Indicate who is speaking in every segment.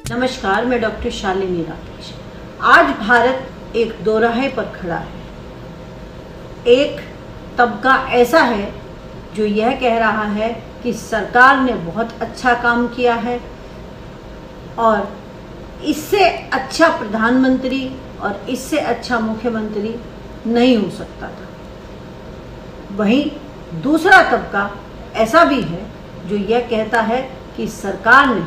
Speaker 1: नमस्कार, मैं डॉक्टर शालिनी राकेश। आज भारत एक दोराहे पर खड़ा है। एक तबका ऐसा है जो यह कह रहा है कि सरकार ने बहुत अच्छा काम किया है और इससे अच्छा प्रधानमंत्री और इससे अच्छा मुख्यमंत्री नहीं हो सकता था। वहीं दूसरा तबका ऐसा भी है जो यह कहता है कि सरकार ने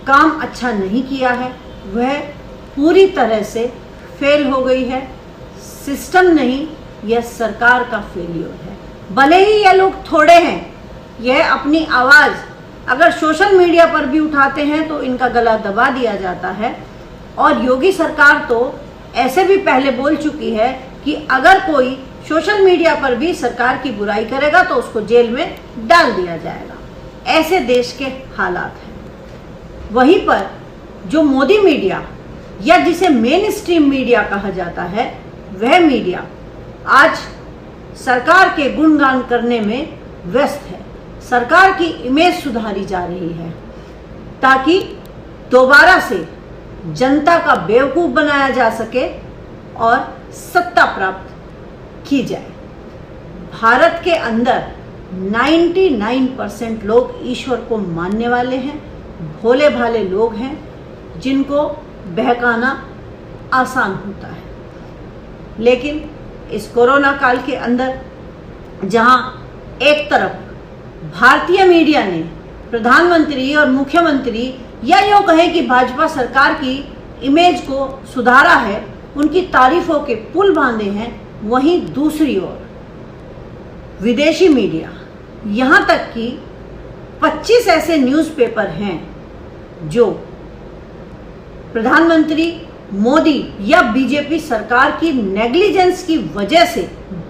Speaker 1: काम अच्छा नहीं किया है, वह पूरी तरह से फेल हो गई है। सिस्टम नहीं, यह सरकार का फेलियर है। भले ही यह लोग थोड़े हैं, यह अपनी आवाज़ अगर सोशल मीडिया पर भी उठाते हैं तो इनका गला दबा दिया जाता है। और योगी सरकार तो ऐसे भी पहले बोल चुकी है कि अगर कोई सोशल मीडिया पर भी सरकार की बुराई करेगा तो उसको जेल में डाल दिया जाएगा। ऐसे देश के हालात हैं। वहीं पर जो मोदी मीडिया या जिसे मेन स्ट्रीम मीडिया कहा जाता है, वह मीडिया आज सरकार के गुणगान करने में व्यस्त है। सरकार की इमेज सुधारी जा रही है ताकि दोबारा से जनता का बेवकूफ़ बनाया जा सके और सत्ता प्राप्त की जाए। भारत के अंदर 99% लोग ईश्वर को मानने वाले हैं, भोले भाले लोग हैं जिनको बहकाना आसान होता है। लेकिन इस कोरोना काल के अंदर जहां एक तरफ भारतीय मीडिया ने प्रधानमंत्री और मुख्यमंत्री या यूँ कहें कि भाजपा सरकार की इमेज को सुधारा है, उनकी तारीफों के पुल बांधे हैं, वहीं दूसरी ओर विदेशी मीडिया, यहाँ तक कि 25 ऐसे न्यूज़पेपर हैं जो प्रधानमंत्री मोदी या बीजेपी सरकार की नेग्लिजेंस की वजह से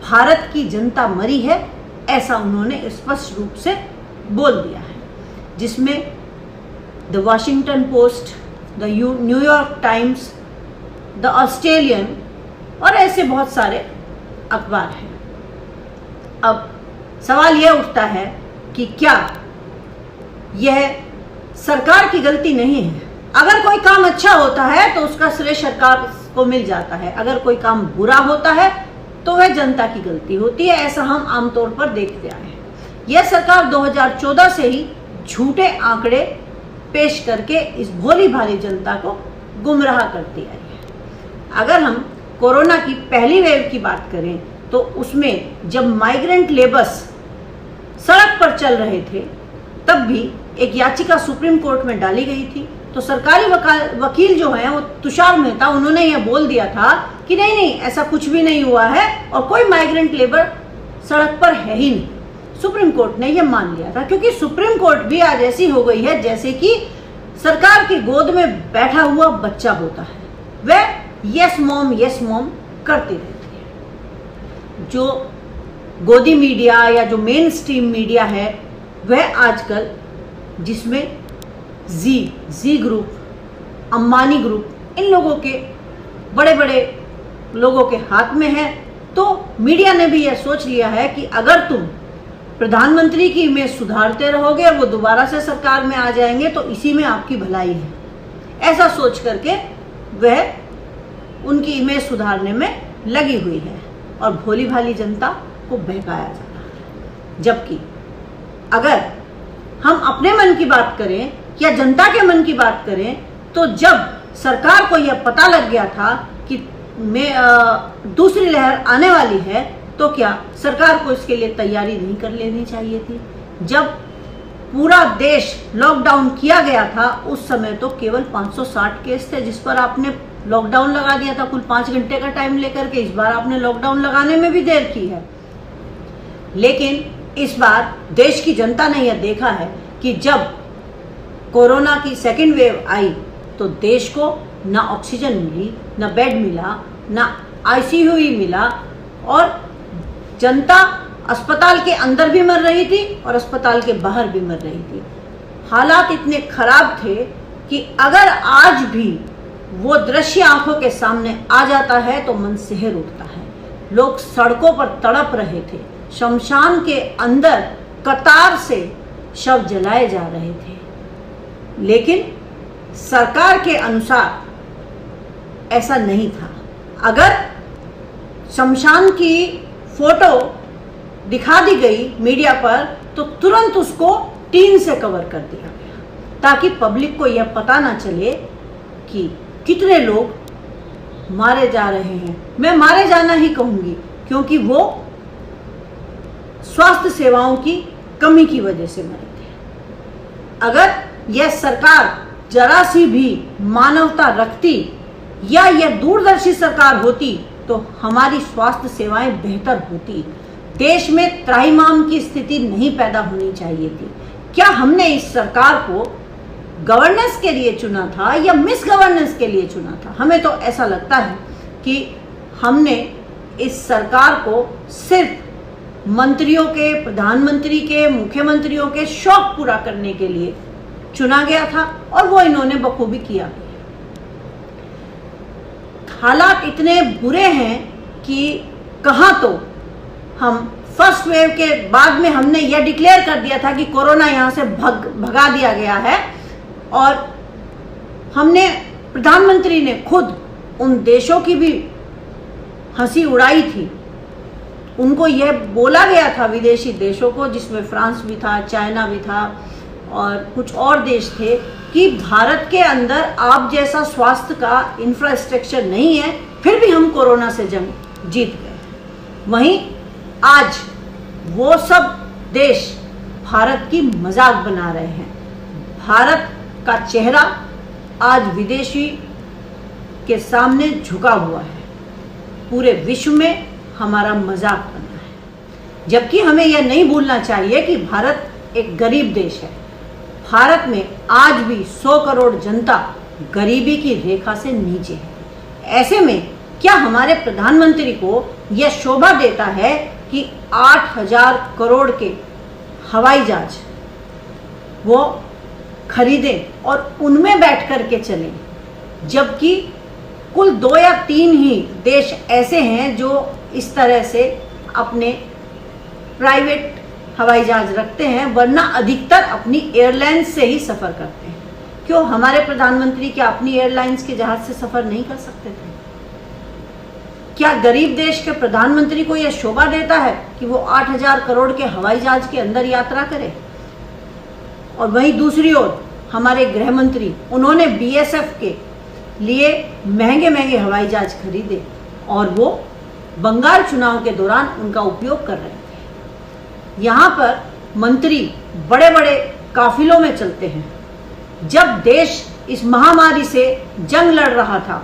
Speaker 1: भारत की जनता मरी है, ऐसा उन्होंने स्पष्ट रूप से बोल दिया है। जिसमें the Washington post, the New York times, the Australian और ऐसे बहुत सारे अखबार हैं। अब सवाल यह उठता है कि क्या यह सरकार की गलती नहीं है? अगर कोई काम अच्छा होता है तो उसका श्रेय सरकार को मिल जाता है, अगर कोई काम बुरा होता है तो वह जनता की गलती होती है। ऐसा हम आमतौर पर देखते आए हैं। यह सरकार 2014 से ही झूठे आंकड़े पेश करके इस भोली भाली जनता को गुमराह करती आई है। अगर हम कोरोना की पहली वेव की बात करें तो उसमें जब माइग्रेंट लेबर्स सड़क पर चल रहे थे तब भी एक याचिका सुप्रीम कोर्ट में डाली गई थी। तो सरकारी वकील जो हैं वो तुषार मेहता, उन्होंने यह बोल दिया था कि नहीं ऐसा कुछ भी नहीं हुआ है और कोई माइग्रेंट लेबर सड़क पर है ही नहीं। सुप्रीम कोर्ट ने यह मान लिया था क्योंकि सुप्रीम कोर्ट भी आज ऐसी हो गई है जैसे कि सरकार की गोद में बैठा हुआ बच्चा होता है, वह यस मॉम करती रहती है। जो गोदी मीडिया या जो मेन स्ट्रीम मीडिया है वह आजकल, जिसमें जी ग्रुप, अंबानी ग्रुप, इन लोगों के बड़े बड़े लोगों के हाथ में है। तो मीडिया ने भी यह सोच लिया है कि अगर तुम प्रधानमंत्री की इमेज सुधारते रहोगे और वो दोबारा से सरकार में आ जाएंगे तो इसी में आपकी भलाई है। ऐसा सोच करके वह उनकी इमेज सुधारने में लगी हुई है और भोली भाली जनता को बहकाया जा रहा है। जबकि अगर हम अपने मन की बात करें या जनता के मन की बात करें तो जब सरकार को यह पता लग गया था कि दूसरी लहर आने वाली है तो क्या सरकार को इसके लिए तैयारी नहीं कर लेनी चाहिए थी? जब पूरा देश लॉकडाउन किया गया था उस समय तो केवल 560 केस थे जिस पर आपने लॉकडाउन लगा दिया था, कुल 5 घंटे का टाइम लेकर के। इस बार आपने लॉकडाउन लगाने में भी देर की है। लेकिन इस बार देश की जनता ने यह देखा है कि जब कोरोना की सेकेंड वेव आई तो देश को ना ऑक्सीजन मिली, ना बेड मिला, ना आईसीयू ही मिला और जनता अस्पताल के अंदर भी मर रही थी और अस्पताल के बाहर भी मर रही थी। हालात इतने खराब थे कि अगर आज भी वो दृश्य आंखों के सामने आ जाता है तो मन सिहर उठता है। लोग सड़कों पर तड़प रहे थे, शमशान के अंदर कतार से शव जलाए जा रहे थे। लेकिन सरकार के अनुसार ऐसा नहीं था। अगर शमशान की फोटो दिखा दी गई मीडिया पर तो तुरंत उसको टीन से कवर कर दिया गया, ताकि पब्लिक को यह पता ना चले कि कितने लोग मारे जा रहे हैं। मैं मारे जाना ही कहूंगी, क्योंकि वो स्वास्थ्य सेवाओं की कमी की वजह से मरे थे। अगर यह सरकार जरा सी भी मानवता रखती या यह दूरदर्शी सरकार होती तो हमारी स्वास्थ्य सेवाएं बेहतर होती। देश में त्राहिमाम की स्थिति नहीं पैदा होनी चाहिए थी। क्या हमने इस सरकार को गवर्नेंस के लिए चुना था या मिस गवर्नेंस के लिए चुना था? हमें तो ऐसा लगता है कि हमने इस सरकार को सिर्फ मंत्रियों के, प्रधानमंत्री के, मुख्यमंत्रियों के शौक पूरा करने के लिए चुना गया था, और वो इन्होंने बखूबी किया। हालात इतने बुरे हैं कि कहाँ तो हम फर्स्ट वेव के बाद में हमने यह डिक्लेयर कर दिया था कि कोरोना यहाँ से भगा दिया गया है, और हमने, प्रधानमंत्री ने खुद उन देशों की भी हंसी उड़ाई थी। उनको यह बोला गया था, विदेशी देशों को, जिसमें फ्रांस भी था, चाइना भी था और कुछ और देश थे, कि भारत के अंदर आप जैसा स्वास्थ्य का इंफ्रास्ट्रक्चर नहीं है, फिर भी हम कोरोना से जंग जीत गए। वहीं आज वो सब देश भारत की मजाक बना रहे हैं। भारत का चेहरा आज विदेशी के सामने झुका हुआ है। पूरे विश्व में हमारा मजाक बना है, जबकि हमें यह नहीं भूलना चाहिए कि भारत एक गरीब देश है। भारत में आज भी 100 करोड़ जनता गरीबी की रेखा से नीचे है। ऐसे में क्या हमारे प्रधानमंत्री को यह शोभा देता है कि 8,000 करोड़ के हवाई जहाज वो खरीदें और उनमें बैठ कर के चलें, जबकि कुल 2 या 3 ही देश ऐसे हैं जो इस तरह से अपने प्राइवेट हवाई जहाज रखते हैं, वरना अधिकतर अपनी एयरलाइंस से ही सफर करते हैं। क्यों हमारे प्रधानमंत्री क्या अपनी एयरलाइंस के जहाज से सफर नहीं कर सकते थे? क्या गरीब देश के प्रधानमंत्री को यह शोभा देता है कि वो 8,000 करोड़ के हवाई जहाज के अंदर यात्रा करे? और वहीं दूसरी ओर हमारे गृह मंत्री, उन्होंने बीएसएफ के लिए महंगे महंगे हवाई जहाज खरीदे और वो बंगाल चुनाव के दौरान उनका उपयोग कर रहे थे। यहाँ पर मंत्री बड़े बड़े काफिलों में चलते हैं। जब देश इस महामारी से जंग लड़ रहा था,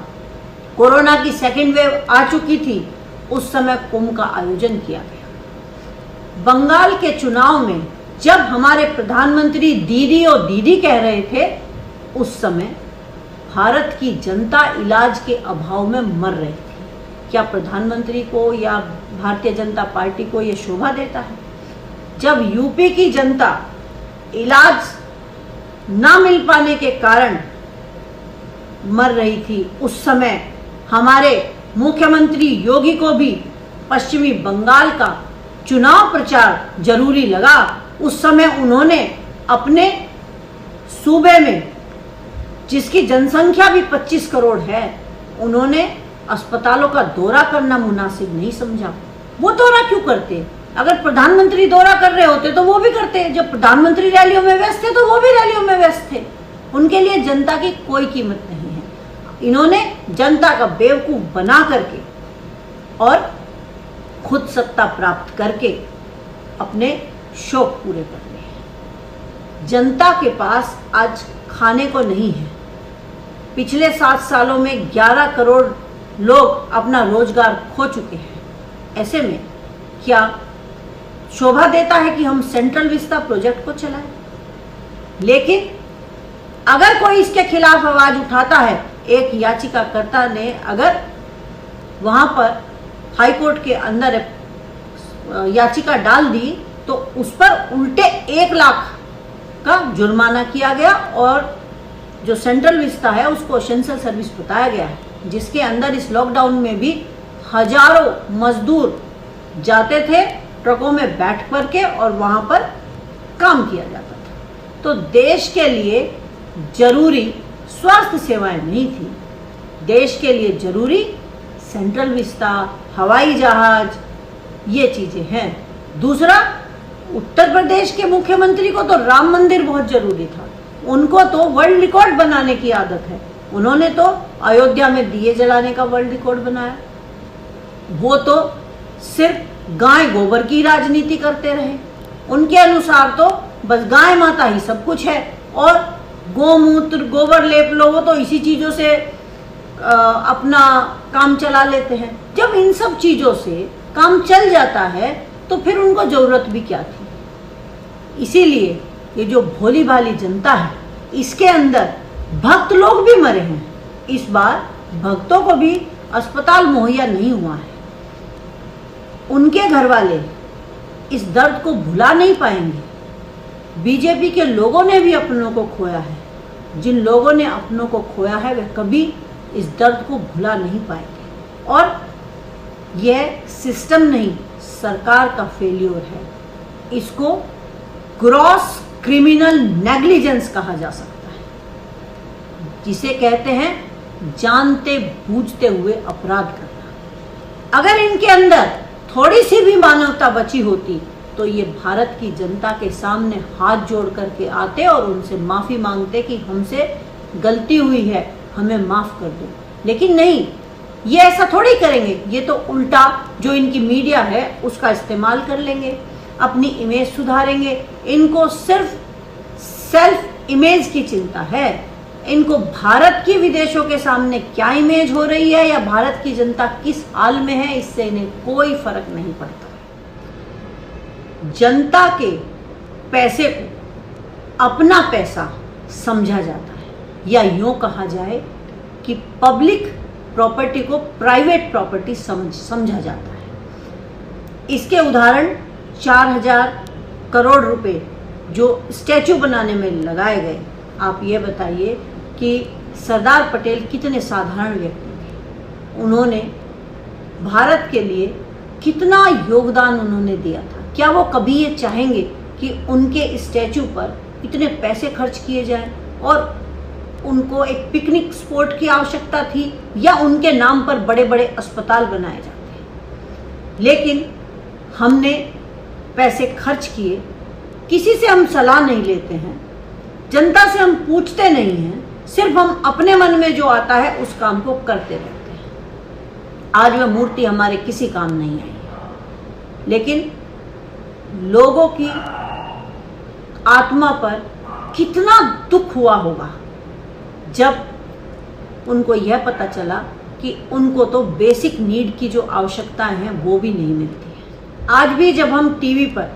Speaker 1: कोरोना की सेकेंड वेव आ चुकी थी, उस समय कुंभ का आयोजन किया गया। बंगाल के चुनाव में जब हमारे प्रधानमंत्री दीदी और दीदी कह रहे थे, उस समय भारत की जनता इलाज के अभाव में मर रही थी। क्या प्रधानमंत्री को या भारतीय जनता पार्टी को यह शोभा देता है? जब यूपी की जनता इलाज ना मिल पाने के कारण मर रही थी, उस समय हमारे मुख्यमंत्री योगी को भी पश्चिमी बंगाल का चुनाव प्रचार जरूरी लगा। उस समय उन्होंने अपने सूबे में, जिसकी जनसंख्या भी 25 करोड़ है, उन्होंने अस्पतालों का दौरा करना मुनासिब नहीं समझा। वो दौरा क्यों करते? अगर प्रधानमंत्री दौरा कर रहे होते तो वो भी करते। जब प्रधानमंत्री रैलियों में व्यस्त थे तो वो भी रैलियों में व्यस्त थे। उनके लिए जनता की कोई कीमत नहीं है। इन्होंने जनता का बेवकूफ बना करके और खुद सत्ता प्राप्त करके अपने शौक पूरे कर लिए। जनता के पास आज खाने को नहीं है। पिछले 7 सालों में 11 करोड़ लोग अपना रोजगार खो चुके हैं। ऐसे में क्या शोभा देता है कि हम सेंट्रल विस्ता प्रोजेक्ट को चलाएं? लेकिन अगर कोई इसके खिलाफ आवाज उठाता है, एक याचिकाकर्ता ने अगर वहां पर हाईकोर्ट के अंदर याचिका डाल दी तो उस पर उल्टे 1 लाख का जुर्माना किया गया और जो सेंट्रल विस्ता है उसको एसेंशियल सर्विस बताया गया है, जिसके अंदर इस लॉकडाउन में भी हजारों मजदूर जाते थे ट्रकों में बैठ करके और वहां पर काम किया जाता था। तो देश के लिए जरूरी स्वास्थ्य सेवाएं नहीं थी। देश के लिए जरूरी सेंट्रल विस्ता, हवाई जहाज, ये चीजें हैं। दूसरा, उत्तर प्रदेश के मुख्यमंत्री को तो राम मंदिर बहुत जरूरी था। उनको तो वर्ल्ड रिकॉर्ड बनाने की आदत है। उन्होंने तो अयोध्या में दिए जलाने का वर्ल्ड रिकॉर्ड बनाया। वो तो सिर्फ गाय गोबर की राजनीति करते रहे। उनके अनुसार तो बस गाय माता ही सब कुछ है और गोमूत्र गोबर लेप लो, वो तो इसी चीजों से अपना काम चला लेते हैं। जब इन सब चीजों से काम चल जाता है तो फिर उनको जरूरत भी क्या थी। इसीलिए ये जो भोली भाली जनता है, इसके अंदर भक्त लोग भी मरे हैं। इस बार भक्तों को भी अस्पताल मुहैया नहीं हुआ है। उनके घर वाले इस दर्द को भुला नहीं पाएंगे। बीजेपी के लोगों ने भी अपनों को खोया है। जिन लोगों ने अपनों को खोया है वे कभी इस दर्द को भुला नहीं पाएंगे। और यह सिस्टम नहीं, सरकार का फेल्योर है। इसको ग्रॉस क्रिमिनल नेग्लिजेंस कहा जा सकता है, जिसे कहते हैं जानते बूझते हुए अपराध करना। अगर इनके अंदर थोड़ी सी भी मानवता बची होती तो ये भारत की जनता के सामने हाथ जोड़ करके आते और उनसे माफी मांगते कि हमसे गलती हुई है, हमें माफ कर दो। लेकिन नहीं, ये ऐसा थोड़ी करेंगे। ये तो उल्टा जो इनकी मीडिया है उसका इस्तेमाल कर लेंगे, अपनी इमेज सुधारेंगे। इनको सिर्फ सेल्फ इमेज की चिंता है। इनको भारत की विदेशों के सामने क्या इमेज हो रही है या भारत की जनता किस हाल में है, इससे इन्हें कोई फर्क नहीं पड़ता। जनता के पैसे को अपना पैसा समझा जाता है, या यूं कहा जाए कि पब्लिक प्रॉपर्टी को प्राइवेट प्रॉपर्टी समझा जाता है। इसके उदाहरण 4000 करोड़ रुपए जो स्टैचू बनाने में लगाए गए। आप ये बताइए कि सरदार पटेल कितने साधारण व्यक्ति थे। उन्होंने भारत के लिए कितना योगदान उन्होंने दिया था। क्या वो कभी ये चाहेंगे कि उनके स्टैचू पर इतने पैसे खर्च किए जाएं और उनको एक पिकनिक स्पॉट की आवश्यकता थी या उनके नाम पर बड़े बड़े अस्पताल बनाए जाते। लेकिन हमने पैसे खर्च किए, किसी से हम सलाह नहीं लेते हैं, जनता से हम पूछते नहीं हैं, सिर्फ हम अपने मन में जो आता है उस काम को करते रहते हैं। आज वह मूर्ति हमारे किसी काम नहीं आई, लेकिन लोगों की आत्मा पर कितना दुख हुआ होगा जब उनको यह पता चला कि उनको तो बेसिक नीड की जो आवश्यकताएं हैं वो भी नहीं मिलती है। आज भी जब हम टीवी पर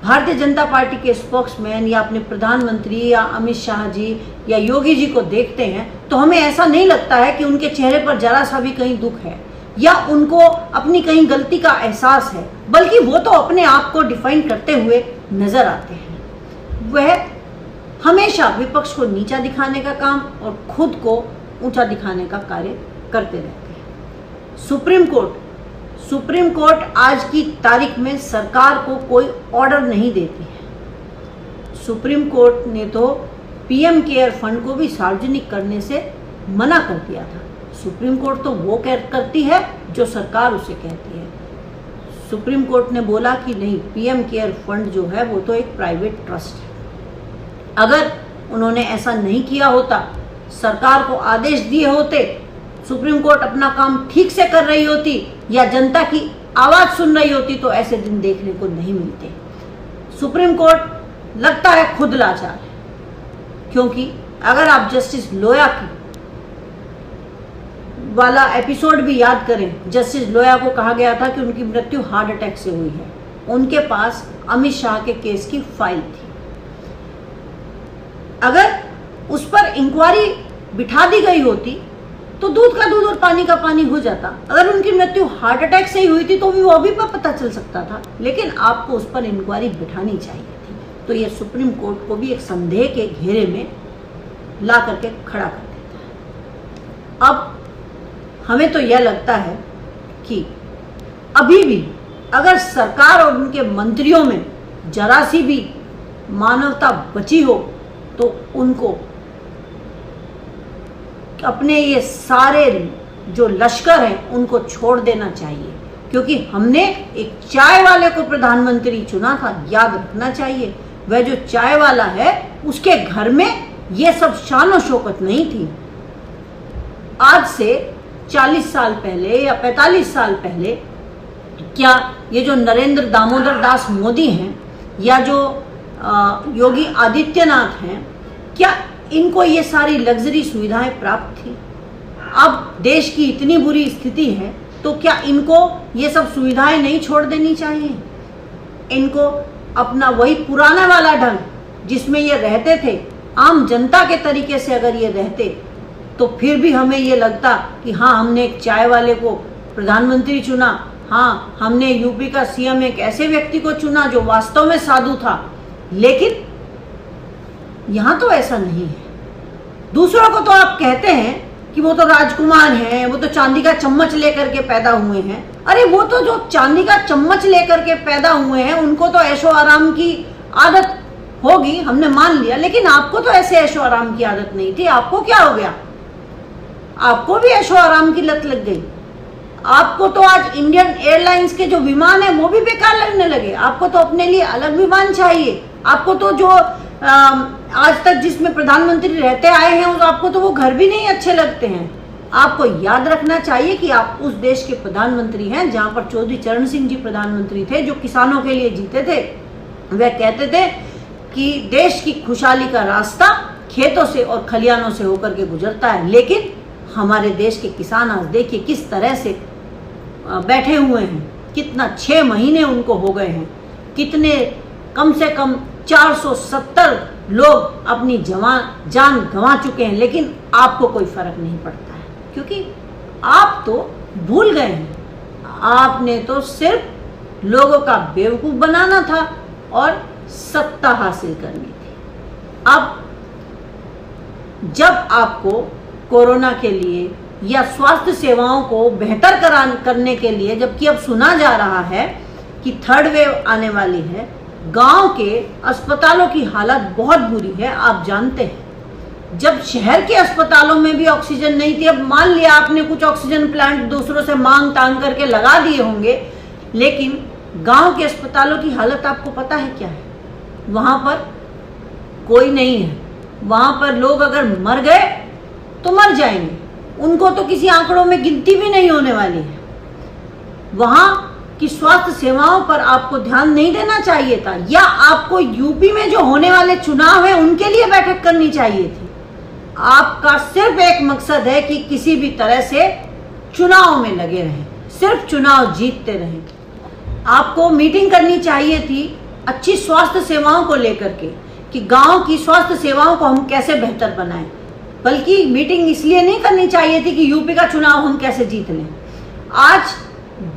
Speaker 1: भारतीय जनता पार्टी के स्पोक्समैन या अपने प्रधानमंत्री या अमित शाह जी या योगी जी को देखते हैं तो हमें ऐसा नहीं लगता है कि उनके चेहरे पर जरा सा भी कहीं दुख है या उनको अपनी कहीं गलती का एहसास है, बल्कि वो तो अपने आप को डिफाइन करते हुए नजर आते हैं। वह हमेशा विपक्ष को नीचा दिखाने का काम और खुद को ऊंचा दिखाने का कार्य करते रहते हैं। सुप्रीम कोर्ट आज की तारीख में सरकार को कोई ऑर्डर नहीं देती है। सुप्रीम कोर्ट ने तो पीएम केयर फंड को भी सार्वजनिक करने से मना कर दिया था। सुप्रीम कोर्ट तो वो करती है जो सरकार उसे कहती है। सुप्रीम कोर्ट ने बोला कि नहीं, पीएम केयर फंड जो है वो तो एक प्राइवेट ट्रस्ट है। अगर उन्होंने ऐसा नहीं किया होता, सरकार को आदेश दिए होते, सुप्रीम कोर्ट अपना काम ठीक से कर रही होती या जनता की आवाज सुन रही होती, तो ऐसे दिन देखने को नहीं मिलते। सुप्रीम कोर्ट लगता है खुद लाचार है, क्योंकि अगर आप जस्टिस लोया की वाला एपिसोड भी याद करें, जस्टिस लोया को कहा गया था कि उनकी मृत्यु हार्ट अटैक से हुई है। उनके पास अमित शाह के केस की फाइल थी। अगर उस पर इंक्वायरी बिठा दी गई होती तो दूध का दूध और पानी का पानी हो जाता। अगर उनकी मृत्यु हार्ट अटैक से ही हुई थी तो भी वो भी पता चल सकता था, लेकिन आपको उस पर इंक्वायरी बिठानी चाहिए थी। तो ये सुप्रीम कोर्ट को भी एक संदेह के घेरे में ला करके खड़ा कर देता है। अब हमें तो यह लगता है कि अभी भी अगर सरकार और उनके मंत्रियों में जरा सी भी मानवता बची हो तो उनको अपने ये सारे जो लश्कर हैं उनको छोड़ देना चाहिए, क्योंकि हमने एक चाय वाले को प्रधानमंत्री चुना था। याद रखना चाहिए, वह जो चाय वाला है उसके घर में ये सब शान और शौकत नहीं थी। आज से 40 साल पहले या 45 साल पहले क्या ये जो नरेंद्र दामोदर दास मोदी हैं या जो योगी आदित्यनाथ हैं, क्या इनको ये सारी लग्जरी सुविधाएं प्राप्त थी? अब देश की इतनी बुरी स्थिति है तो क्या इनको ये सब सुविधाएं नहीं छोड़ देनी चाहिए? इनको अपना वही पुराना वाला ढंग जिसमें ये रहते थे, आम जनता के तरीके से अगर ये रहते तो फिर भी हमें ये लगता कि हाँ, हमने एक चाय वाले को प्रधानमंत्री चुना, हाँ, हमने यूपी का सीएम एक ऐसे व्यक्ति को चुना जो वास्तव में साधु था। लेकिन यहाँ तो ऐसा नहीं है। दूसरों को तो आप कहते हैं कि वो तो राजकुमार हैं, वो तो चांदी का चम्मच लेकर के पैदा हुए हैं। अरे वो तो जो चांदी का चम्मच लेकर के पैदा हुए हैं उनको तो ऐशो आराम की आदत होगी, हमने मान लिया, लेकिन आपको तो ऐसे ऐशो आराम की आदत नहीं थी। आपको क्या हो गया? आपको भी ऐशो आराम की लत लग गई। आपको तो आज इंडियन एयरलाइंस के जो विमान है वो भी बेकार लगने लगे। आपको तो अपने लिए अलग विमान चाहिए। आपको तो जो आज तक जिसमें प्रधानमंत्री रहते आए हैं आपको तो वो घर भी नहीं अच्छे लगते हैं। आपको याद रखना चाहिए कि आप उस देश के प्रधानमंत्री हैं जहां पर चौधरी चरण सिंह जी प्रधानमंत्री थे, जो किसानों के लिए जीते थे। वह कहते थे कि देश की खुशहाली का रास्ता खेतों से और खलियानों से होकर के गुजरता है। लेकिन हमारे देश के किसान आज देखिए किस तरह से बैठे हुए हैं। कितना 6 महीने उनको हो गए हैं, कितने कम से कम 470 लोग अपनी जान गंवा चुके हैं, लेकिन आपको कोई फर्क नहीं पड़ता है, क्योंकि आप तो भूल गए हैं। आपने तो सिर्फ लोगों का बेवकूफ बनाना था और सत्ता हासिल करनी थी। अब जब आपको कोरोना के लिए या स्वास्थ्य सेवाओं को बेहतर करने के लिए, जबकि अब सुना जा रहा है कि 3rd वेव आने वाली है, गांव के अस्पतालों की हालत बहुत बुरी है। आप जानते हैं, जब शहर के अस्पतालों में भी ऑक्सीजन नहीं थी, अब मान लिया आपने कुछ ऑक्सीजन प्लांट दूसरों से मांग तांग करके लगा दिए होंगे, लेकिन गांव के अस्पतालों की हालत आपको पता है क्या है? वहां पर कोई नहीं है। वहां पर लोग अगर मर गए तो मर जाएंगे, उनको तो किसी आंकड़ों में गिनती भी नहीं होने वाली है। वहां की स्वास्थ्य सेवाओं पर आपको ध्यान नहीं देना चाहिए था, या आपको यूपी में जो होने वाले चुनाव है उनके लिए बैठक करनी चाहिए थी। आपका सिर्फ एक मकसद है कि किसी भी तरह से चुनाव में लगे रहें, सिर्फ चुनाव जीतते रहें। आपको मीटिंग करनी चाहिए थी अच्छी स्वास्थ्य सेवाओं को लेकर के, कि गांव की स्वास्थ्य सेवाओं को हम कैसे बेहतर बनाएं। बल्कि मीटिंग इसलिए नहीं करनी चाहिए थी कि यूपी का चुनाव हम कैसे जीत लें। आज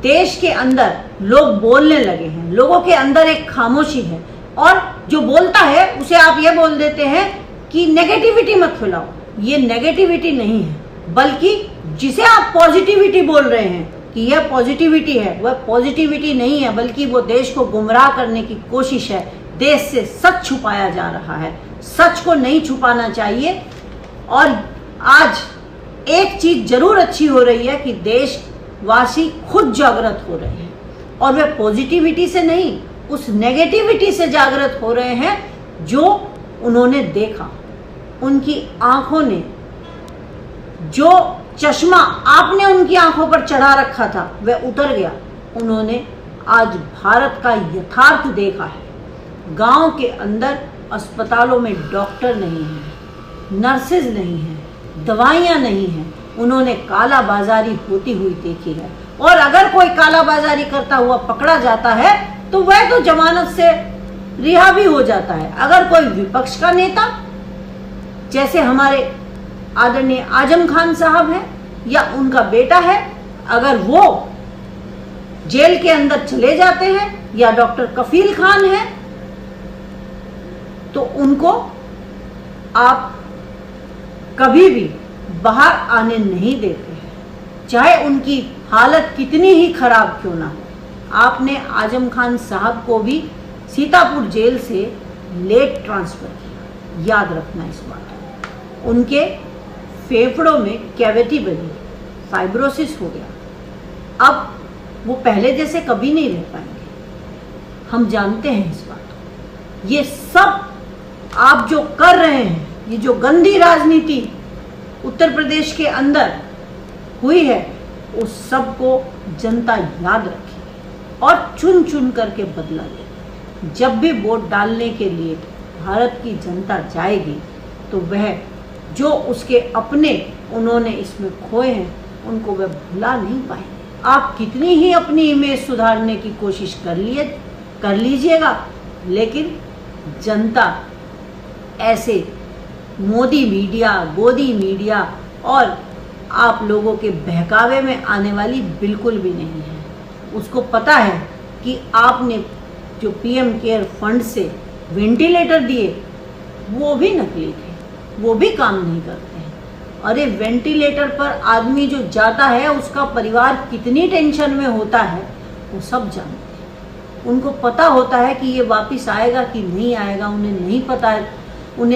Speaker 1: देश के अंदर लोग बोलने लगे हैं, लोगों के अंदर एक खामोशी है, और जो बोलता है उसे आप ये बोल देते हैं कि नेगेटिविटी मत फैलाओ। ये नेगेटिविटी नहीं है, बल्कि जिसे आप पॉजिटिविटी बोल रहे हैं कि यह पॉजिटिविटी है, वह पॉजिटिविटी नहीं है, बल्कि वो देश को गुमराह करने की कोशिश है। देश से सच छुपाया जा रहा है, सच को नहीं छुपाना चाहिए। और आज एक चीज जरूर अच्छी हो रही है कि देशवासी खुद जागृत हो रहे हैं, और वे पॉजिटिविटी से नहीं, उस नेगेटिविटी से जागृत हो रहे हैं जो उन्होंने देखा। उनकी आंखों ने जो चश्मा आपने उनकी आंखों पर चढ़ा रखा था वह उतर गया। उन्होंने आज भारत का यथार्थ देखा है। गांव के अंदर अस्पतालों में डॉक्टर नहीं है, नर्सेज नहीं है, दवाइयाँ नहीं हैं। उन्होंने काला बाजारी होती हुई देखी है, और अगर कोई काला बाजारी करता हुआ पकड़ा जाता है तो वह तो जमानत से रिहा भी हो जाता है। अगर कोई विपक्ष का नेता जैसे हमारे आदरणीय आजम खान साहब हैं या उनका बेटा है, अगर वो जेल के अंदर चले जाते हैं, या डॉक्टर कफील खान है, तो उनको आप कभी भी बाहर आने नहीं देते हैं, चाहे उनकी हालत कितनी ही खराब क्यों ना हो। आपने आजम खान साहब को भी सीतापुर जेल से लेट ट्रांसफर किया, याद रखना इस बात को। उनके फेफड़ों में कैविटी बनी, फाइब्रोसिस हो गया। अब वो पहले जैसे कभी नहीं रह पाएंगे, हम जानते हैं इस बात को। ये सब आप जो कर रहे हैं, ये जो गंदी राजनीति उत्तर प्रदेश के अंदर हुई है, उस सब को जनता याद रखेगी और चुन चुन करके बदला लेगी। जब भी वोट डालने के लिए भारत की जनता जाएगी तो वह जो उसके अपने उन्होंने इसमें खोए हैं उनको वह भुला नहीं पाएंगे। आप कितनी ही अपनी इमेज सुधारने की कोशिश कर लीजिएगा, लेकिन जनता ऐसे मोदी मीडिया, गोदी मीडिया और आप लोगों के बहकावे में आने वाली बिल्कुल भी नहीं है। उसको पता है कि आपने जो पीएम केयर फंड से वेंटिलेटर दिए वो भी नकली थे, वो भी काम नहीं करते हैं। अरे वेंटिलेटर पर आदमी जो जाता है उसका परिवार कितनी टेंशन में होता है वो सब जानते हैं। उनको पता होता है कि ये वापस आएगा कि नहीं आएगा, उन्हें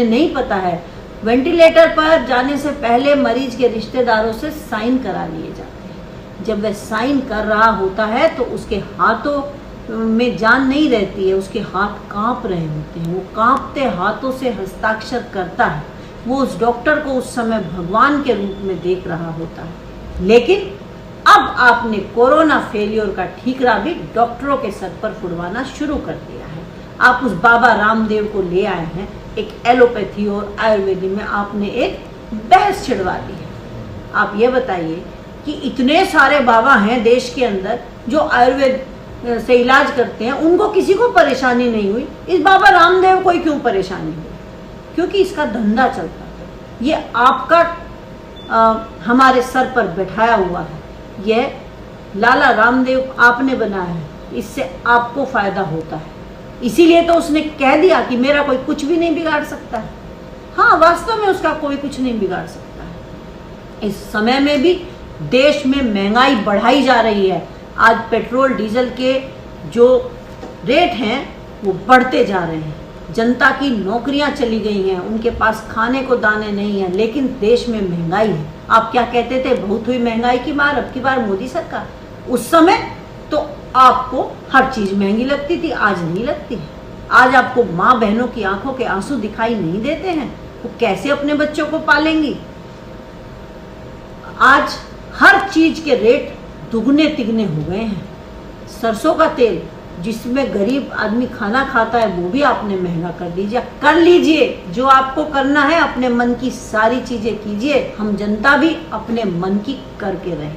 Speaker 1: नहीं पता है। वेंटिलेटर पर जाने से पहले मरीज के रिश्तेदारों से साइन करा लिए जाते हैं। जब वह साइन कर रहा होता है तो उसके हाथों में जान नहीं रहती है, उसके हाथ कांप रहे होते हैं। वो कांपते हाथों से हस्ताक्षर करता है। वो उस डॉक्टर को उस समय भगवान के रूप में देख रहा होता है। लेकिन अब आपने कोरोना फेलियर का ठीकरा भी डॉक्टरों के सर पर फुड़वाना शुरू कर दिया है। आप उस बाबा रामदेव को ले आए हैं, एक एलोपैथी और आयुर्वेदी में आपने एक बहस छिड़वा दी है। आप ये बताइए कि इतने सारे बाबा हैं देश के अंदर जो आयुर्वेद से इलाज करते हैं, उनको किसी को परेशानी नहीं हुई, इस बाबा रामदेव को ही क्यों परेशानी हुई? क्योंकि इसका धंधा चलता है। ये आपका हमारे सर पर बैठाया हुआ है। यह लाला रामदेव आपने बनाया है, इससे आपको फायदा होता है। इसीलिए तो उसने कह दिया कि मेरा कोई कुछ भी नहीं बिगाड़ सकता है। हाँ, वास्तव में उसका कोई कुछ नहीं बिगाड़ सकता है। इस समय में भी देश में महंगाई बढ़ाई जा रही है। आज पेट्रोल डीजल के जो रेट हैं वो बढ़ते जा रहे हैं। जनता की नौकरियां चली गई हैं, उनके पास खाने को दाने नहीं हैं, लेकिन देश में महंगाई है। आप क्या कहते थे, बहुत हुई महंगाई की मार, अब की बार मोदी सरकार। उस समय तो आपको हर चीज महंगी लगती थी, आज नहीं लगती है। आज आपको माँ बहनों की आंखों के आंसू दिखाई नहीं देते हैं, वो कैसे अपने बच्चों को पालेंगी? आज हर चीज के रेट दुगने तिगने हो गए हैं। सरसों का तेल जिसमें गरीब आदमी खाना खाता है वो भी आपने महंगा कर लीजिए। जो आपको करना है, अपने मन की सारी चीजें कीजिए। हम जनता भी अपने मन की करके रहें।